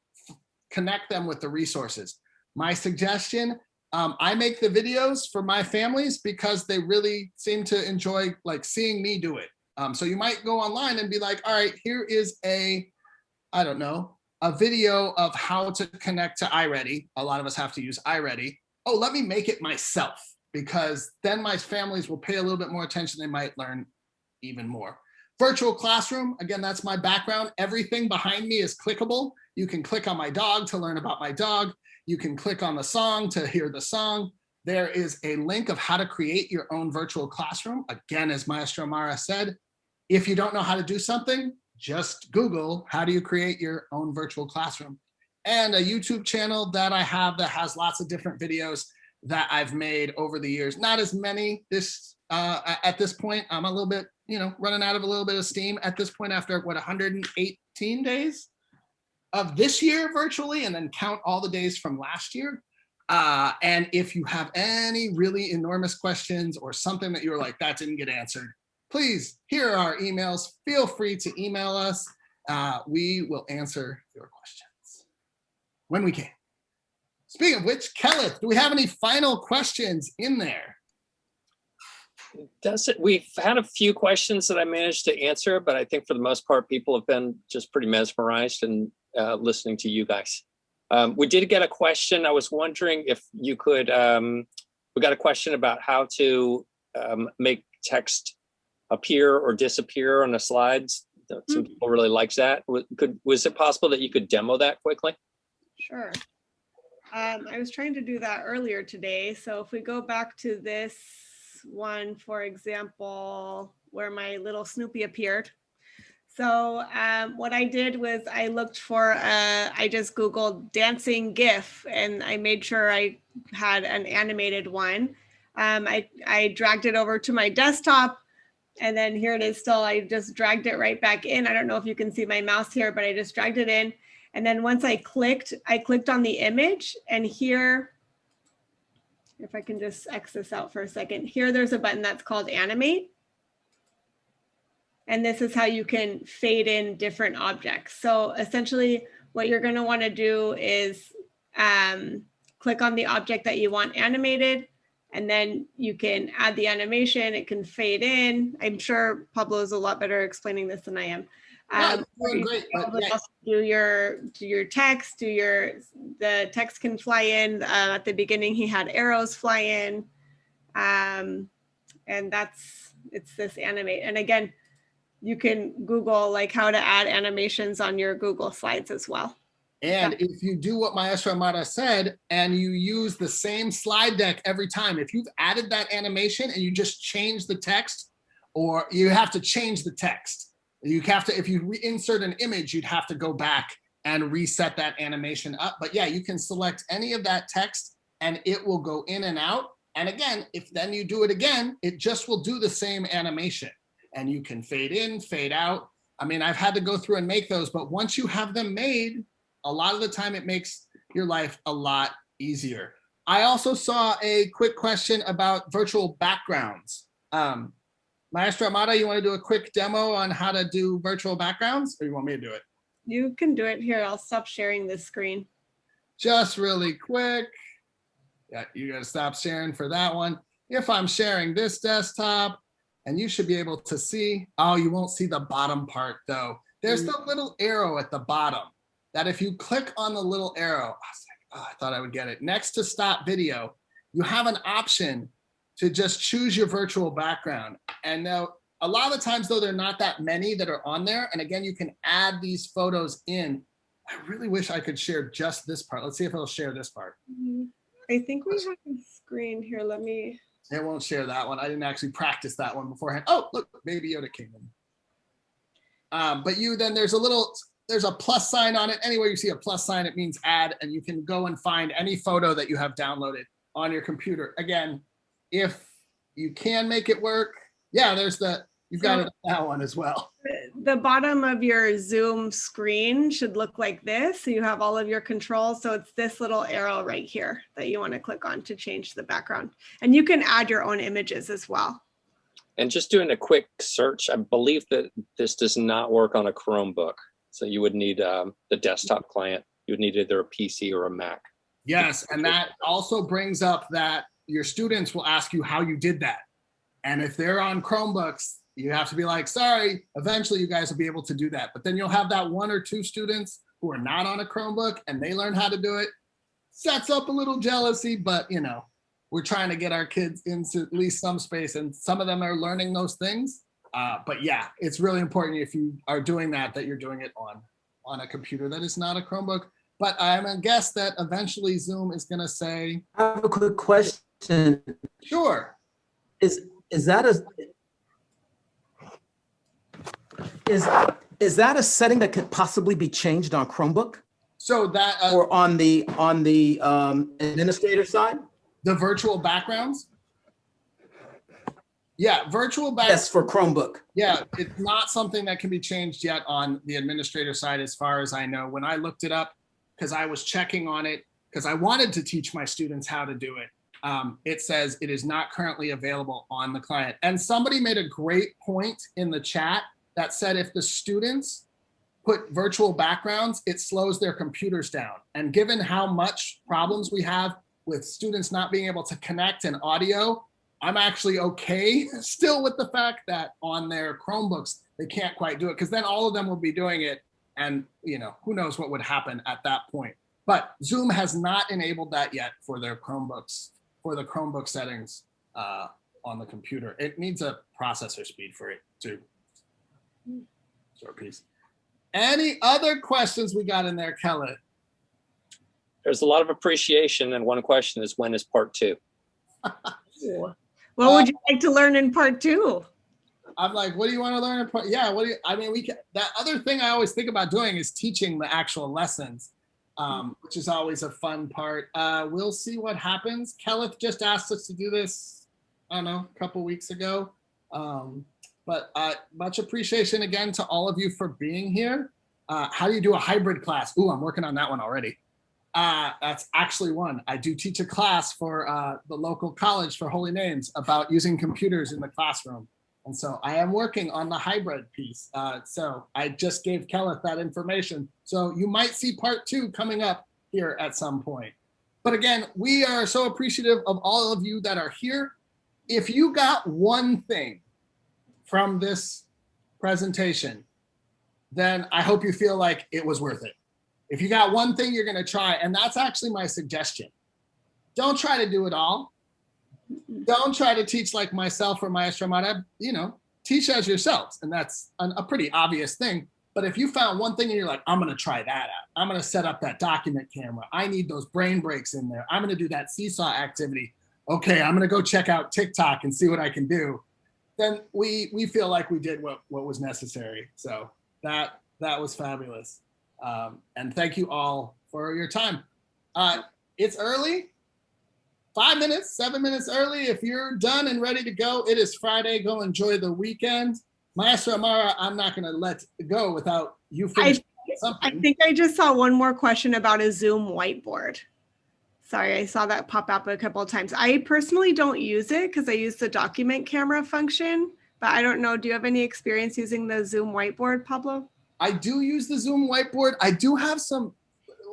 connect them with the resources. My suggestion, I make the videos for my families because they really seem to enjoy like seeing me do it. So you might go online and be like, all right, here is a, I don't know, a video of how to connect to iReady. A lot of us have to use iReady. Oh, let me make it myself, because then my families will pay a little bit more attention. They might learn even more. Virtual classroom, again, that's my background. Everything behind me is clickable. You can click on my dog to learn about my dog. You can click on the song to hear the song. There is a link of how to create your own virtual classroom. Again, as Maestro Mara said, if you don't know how to do something, just Google, how do you create your own virtual classroom? And a YouTube channel that I have that has lots of different videos that I've made over the years. Not as many at this point. I'm a little bit, you know, running out of a little bit of steam at this point after what, 118 days of this year virtually, and then count all the days from last year. And if you have any really enormous questions or something that you're like, that didn't get answered, please, here are our emails. Feel free to email us. We will answer your questions when we can. Speaking of which, Kelleth, do we have any final questions in there? We've had a few questions that I managed to answer, but I think for the most part, people have been just pretty mesmerized and listening to you guys. We did get a question. I was wondering if you could, we got a question about how to make text appear or disappear on the slides. Some people really liked that. Was it possible that you could demo that quickly? Sure. I was trying to do that earlier today. So if we go back to this one, for example, where my little Snoopy appeared. So what I did was I looked for, I just Googled dancing GIF, and I made sure I had an animated one. I dragged it over to my desktop, and then here it is still. I just dragged it right back in. I don't know if you can see my mouse here, but I just dragged it in. And then once I clicked on the image, and here, if I can just X this out for a second, here there's a button that's called Animate. And this is how you can fade in different objects. So essentially what you're going to want to do is click on the object that you want animated, and then you can add the animation. It can fade in. I'm sure Pablo is a lot better explaining this than I am. Great. Do your text, the text can fly in. At the beginning, he had arrows fly in. And it's this animate. And again, you can Google like how to add animations on your Google Slides as well. And if you do what Maestro Mara said, and you use the same slide deck every time, if you've added that animation and you just change the text, or you have to change the text, you have to, if you reinsert an image, you'd have to go back and reset that animation up. But yeah, you can select any of that text and it will go in and out. And again, if then you do it again, it just will do the same animation. And you can fade in, fade out. I mean, I've had to go through and make those, but once you have them made, a lot of the time it makes your life a lot easier. I also saw a quick question about virtual backgrounds. Maestro Amada, you want to do a quick demo on how to do virtual backgrounds, or you want me to do it? You can do it here. I'll stop sharing this screen. Just really quick. Yeah, you got to stop sharing for that one. If I'm sharing this desktop, and you should be able to see, oh, you won't see the bottom part though. there's the little arrow at the bottom that if you click on the little arrow, I was like, oh, I thought I would get it. Next to stop video, you have an option to just choose your virtual background. And now a lot of the times though, there are not that many that are on there. And again, you can add these photos in. I really wish I could share just this part. Let's see if it'll share this part. I think we have a screen here. Let me. It won't share that one. I didn't actually practice that one beforehand. Oh, look, Baby Yoda came in. But there's a plus sign on it. Anywhere you see a plus sign, it means add, and you can go and find any photo that you have downloaded on your computer. Again, if you can make it work, yeah, you've got it on that one as well. The bottom of your Zoom screen should look like this. So you have all of your controls. So it's this little arrow right here that you want to click on to change the background. And you can add your own images as well. And just doing a quick search, I believe that this does not work on a Chromebook. So you would need the desktop client. You would need either a PC or a Mac. Yes, and that also brings up that your students will ask you how you did that. And if they're on Chromebooks, you have to be like, sorry, eventually you guys will be able to do that. But then you'll have that 1 or 2 students who are not on a Chromebook and they learn how to do it. Sets up a little jealousy, but we're trying to get our kids into at least some space, and some of them are learning those things. But yeah, it's really important if you are doing that you're doing it on a computer that is not a Chromebook. But I'm gonna guess that eventually Zoom is gonna say. I have a quick question. Sure. Is that a setting that could possibly be changed on Chromebook? So that or on the administrator side? The virtual backgrounds? Yeah, virtual backgrounds. Yes, for Chromebook. Yeah, it's not something that can be changed yet on the administrator side as far as I know. When I looked it up, because I was checking on it, because I wanted to teach my students how to do it, it says it is not currently available on the client. And somebody made a great point in the chat that said if the students put virtual backgrounds, it slows their computers down. And given how much problems we have with students not being able to connect and audio, I'm actually okay still with the fact that on their Chromebooks, they can't quite do it, because then all of them will be doing it. And who knows what would happen at that point. But Zoom has not enabled that yet for their Chromebooks, for the Chromebook settings on the computer. It needs a processor speed for it too. Short piece. Any other questions we got in there, Kelly? There's a lot of appreciation, and one question is, when is part 2? What would you like to learn in part 2? I'm like, what do you want to learn in part? Yeah, that other thing I always think about doing is teaching the actual lessons, which is always a fun part. We'll see what happens. Kelleth just asked us to do this, I don't know, a couple weeks ago. But much appreciation again to all of you for being here. How do you do a hybrid class? Ooh, I'm working on that one already. That's actually one. I do teach a class for the local college for Holy Names about using computers in the classroom. And so I am working on the hybrid piece. So I just gave Kelleth that information. So you might see part 2 coming up here at some point. But again, we are so appreciative of all of you that are here. If you got one thing from this presentation, then I hope you feel like it was worth it. If you got one thing you're gonna try, and that's actually my suggestion, don't try to do it all. Don't try to teach like myself or Maestro Mara, teach as yourselves. And that's a pretty obvious thing. But if you found one thing and you're like, I'm gonna try that out. I'm gonna set up that document camera. I need those brain breaks in there. I'm gonna do that seesaw activity. Okay, I'm gonna go check out TikTok and see what I can do. Then we feel like we did what was necessary. So that was fabulous. And thank you all for your time. It's early, 5 minutes, 7 minutes early. If you're done and ready to go, it is Friday. Go enjoy the weekend. Maestro Amara, I'm not going to let go without you finishing something. I think I just saw one more question about a Zoom whiteboard. Sorry, I saw that pop up a couple of times. I personally don't use it because I use the document camera function, but I don't know. Do you have any experience using the Zoom whiteboard, Pablo? I do use the Zoom whiteboard. I do have some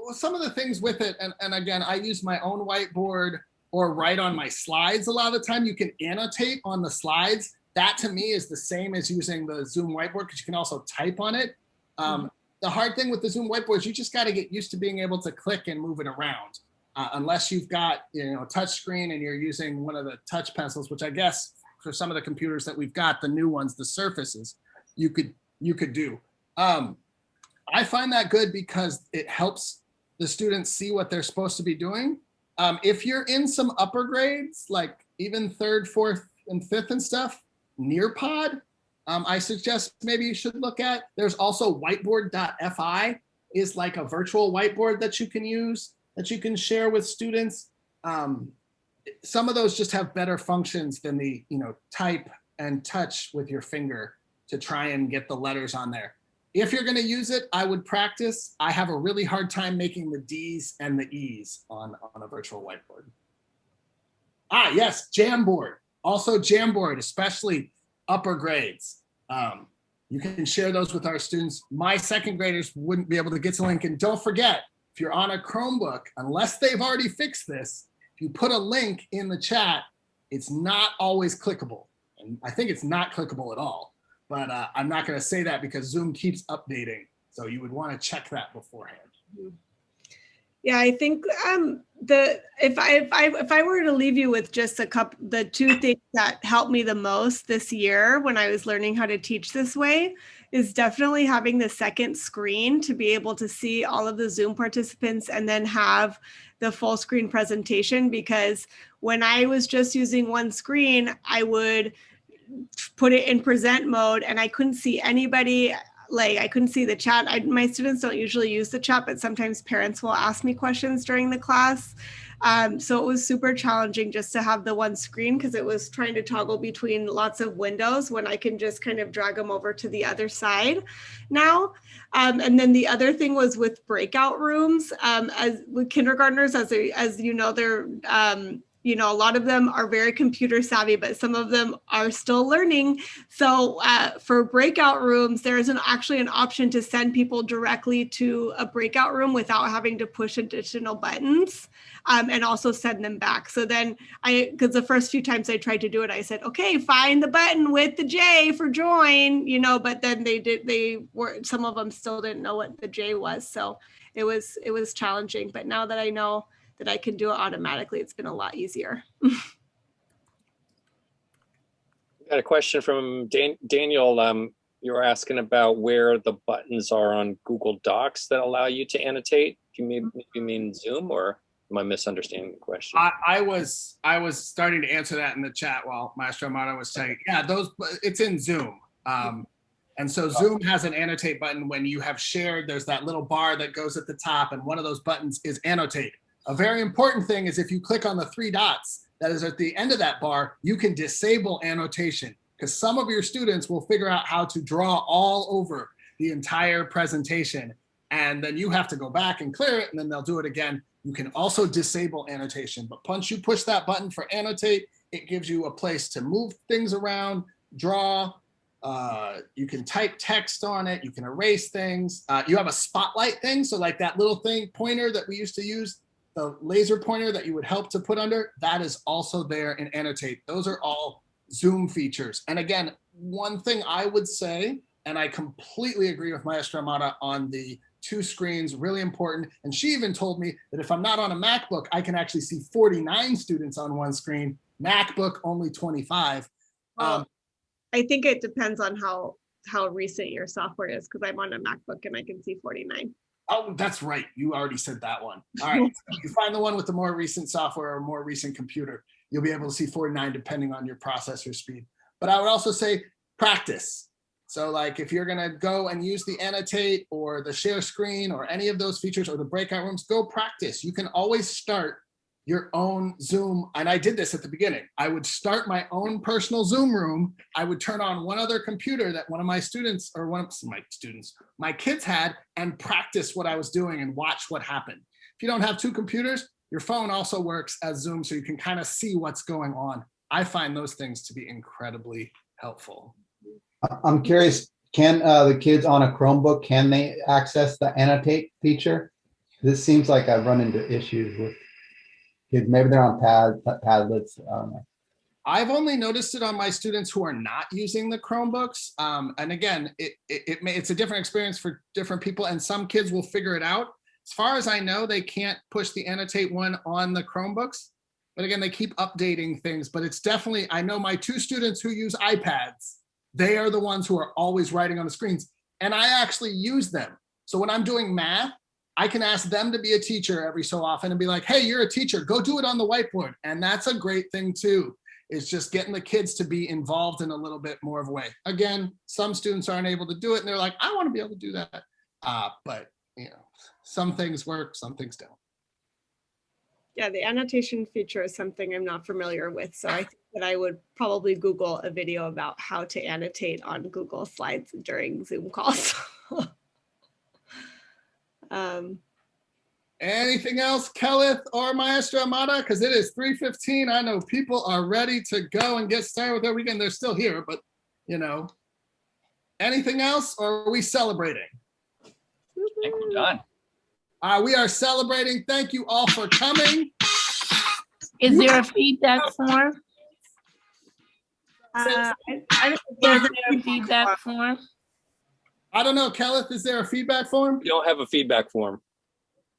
of the things with it. And again, I use my own whiteboard or write on my slides. A lot of the time you can annotate on the slides. That to me is the same as using the Zoom whiteboard because you can also type on it. The hard thing with the Zoom whiteboards, you just got to get used to being able to click and move it around. Unless you've got, a touch screen and you're using one of the touch pencils, which I guess for some of the computers that we've got, the new ones, the Surfaces, you could do. I find that good because it helps the students see what they're supposed to be doing. If you're in some upper grades, like even 3rd, 4th, and 5th and stuff, Nearpod, I suggest maybe you should look at. There's also whiteboard.fi is like a virtual whiteboard that you can use, that you can share with students. Some of those just have better functions than the, type and touch with your finger to try and get the letters on there. If you're going to use it, I would practice. I have a really hard time making the D's and the E's on a virtual whiteboard. Yes, Jamboard. Also Jamboard, especially upper grades. You can share those with our students. My 2nd graders wouldn't be able to get to the link. And don't forget, if you're on a Chromebook, unless they've already fixed this, if you put a link in the chat, it's not always clickable. And I think it's not clickable at all. But I'm not going to say that because Zoom keeps updating. So you would want to check that beforehand. Yeah, I think if I were to leave you with just the 2 things that helped me the most this year when I was learning how to teach this way is definitely having the 2nd screen to be able to see all of the Zoom participants and then have the full screen presentation. Because when I was just using one screen, I would put it in present mode and I couldn't see anybody. Like I couldn't see the chat. My students don't usually use the chat, but sometimes parents will ask me questions during the class. So it was super challenging just to have the one screen because it was trying to toggle between lots of windows when I can just kind of drag them over to the other side now. And then the other thing was with breakout rooms. As with kindergartners, as you know, they're a lot of them are very computer savvy, but some of them are still learning. So for breakout rooms, there is actually an option to send people directly to a breakout room without having to push additional buttons and also send them back. So then because the first few times I tried to do it, I said, okay, find the button with the J for join, but then some of them still didn't know what the J was. So it was challenging. But now that I know that I can do it automatically, it's been a lot easier. We got a question from Daniel. You were asking about where the buttons are on Google Docs that allow you to annotate. Do you mean Zoom, or am I misunderstanding the question? I was starting to answer that in the chat while Maestro Amado was saying, yeah, it's in Zoom. And so Zoom has an annotate button. When you have shared, there's that little bar that goes at the top, and one of those buttons is annotate. A very important thing is if you click on the 3 dots that is at the end of that bar, you can disable annotation, because some of your students will figure out how to draw all over the entire presentation. And then you have to go back and clear it, and then they'll do it again. You can also disable annotation, but once you push that button for annotate, it gives you a place to move things around, draw. You can type text on it. You can erase things. You have a spotlight thing. So like that little thing pointer that we used to use, the laser pointer that you would help to put under, that is also there in Annotate. Those are all Zoom features. And again, one thing I would say, and I completely agree with Maestra Amata on the 2 screens, really important. And she even told me that if I'm not on a MacBook, I can actually see 49 students on one screen. MacBook, only 25. I think it depends on how recent your software is, because I'm on a MacBook and I can see 49. Oh, that's right. You already said that one. All right. So you find the one with the more recent software or more recent computer, you'll be able to see 49 depending on your processor speed. But I would also say practice. So like if you're going to go and use the annotate or the share screen or any of those features or the breakout rooms, go practice. You can always start your own Zoom. And I did this at the beginning. I would start my own personal Zoom room. I would turn on one other computer that one of my students or my kids had, and practice what I was doing and watch what happened. If you don't have 2 computers, your phone also works as Zoom, so you can kind of see what's going on. I find those things to be incredibly helpful. I'm curious, can the kids on a Chromebook, can they access the annotate feature? This seems like I've run into issues with kids. Maybe they're on Padlets. I don't know. I've only noticed it on my students who are not using the Chromebooks. And again, it's a different experience for different people, and some kids will figure it out. As far as I know, they can't push the annotate one on the Chromebooks. But again, they keep updating things. But it's definitely, I know my 2 students who use iPads, they are the ones who are always writing on the screens. And I actually use them. So when I'm doing math, I can ask them to be a teacher every so often and be like, hey, you're a teacher, go do it on the whiteboard. And that's a great thing too. It's just getting the kids to be involved in a little bit more of a way. Again, some students aren't able to do it and they're like, I want to be able to do that. But you know, some things work, some things don't. Yeah, the annotation feature is something I'm not familiar with. So I think that I would probably Google a video about how to annotate on Google Slides during Zoom calls. Anything else, Kelleth or Maestra Amada? Because it is 3:15. I know people are ready to go and get started with their weekend. They're still here, but you know. Anything else, or are we celebrating? I think we're done. We are celebrating. Thank you all for coming. Is there a feedback form? I Is there a feedback form? I don't know, Kelleth, is there a feedback form? We don't have a feedback form.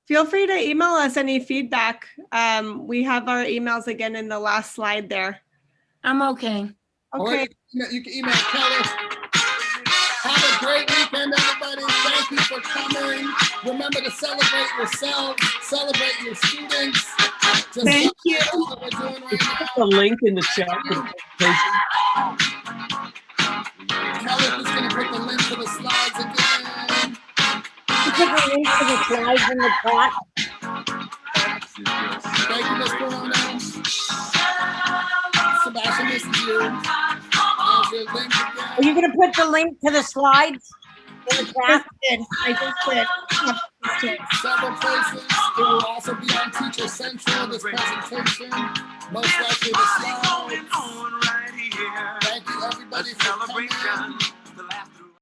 Feel free to email us any feedback. We have our emails again in the last slide there. I'm okay. Or Okay. you can email Kelleth. Have a great weekend, everybody. Thank you for coming. Remember to celebrate yourselves, celebrate your students. Just Thank you. what we're doing right now. Put the link in the chat for the presentation. Kelleth is going to put the link to the slides again. Put the link to the slides in the chat. Thank you, Ms. Corona. Sebastian, this is you. There's your link again. Are you going to put the link to the slides in the chat? I just did. Several places. It will also be on Teacher Central, this presentation. Most likely the slides. Thank you, everybody, for coming.